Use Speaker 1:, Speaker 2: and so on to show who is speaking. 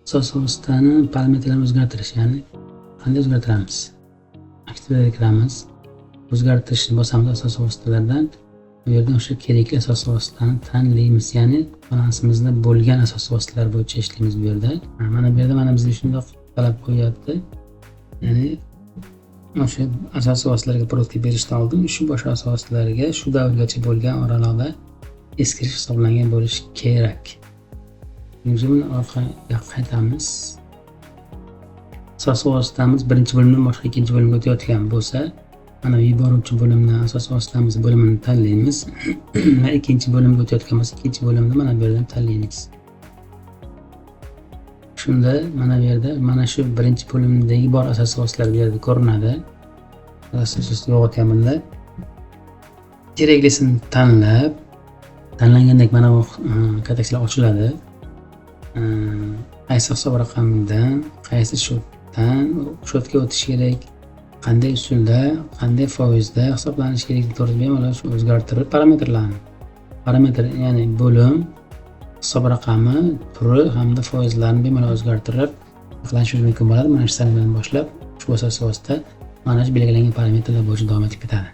Speaker 1: asosiy vositani parametrlarini o'zgartirish, ya'ni qanday o'zgartiramiz? Aktivlarga kiramiz, o'zgartirishni bosamiz asosiy vositalardan. Bu yerdan o'sha kerakli asosiy vositani tanlaymiz, ya'ni balansimizda bo'lgan asosiy vositalar bo'yicha ishlaymiz bu yerda. Mana bu yerda bizga shunday talab qo'yapti. Ya'ni o'sha asosiy vositalarga protka berishdan oldin shu boshqa asosiy vositalarga shu davrgacha bo'lgan oralig'da eskirish hisoblangan bo'lishi kerak. Biz buni orqaga qaytamiz. Asosiy vositamiz birinchi bo'limdan boshqa ikkinchi bo'limga o'tayotgan bo'lsa, mana yuboruvchi bo'limdan asosiy vositamiz bo'limini tanlaymiz. Va ikkinchi bo'limga o'tayotgan bo'lsa, ikkinchi bo'limni mana bu yerdan tanlaymiz. Shunda mana bu yerda mana shu birinchi bo'limdagi bor asosiy vositalar bu yerda ko'rinadi. Asosiysi yo'q ekanmanda. Keraklisini tanlab, tanlangandek mana bu katakchalar ochiladi. Qaysi hisob raqamidan, qaysi shotdan shotga o'tish kerak, qanday usulda, qanday foizda hisoblanishi kerak to'g'risida bemalol o'zgartirib parametrlarni. Parametr ya'ni bo'lim, hisob raqami, turi hamda foizlarni bemalol o'zgartirib saqlanishingiz mumkin bo'ladi. Mana shu sanadan boshlab ushbu asosiy vosita mana shu belgilangan parametrlar bo'yicha davom etib ketadi.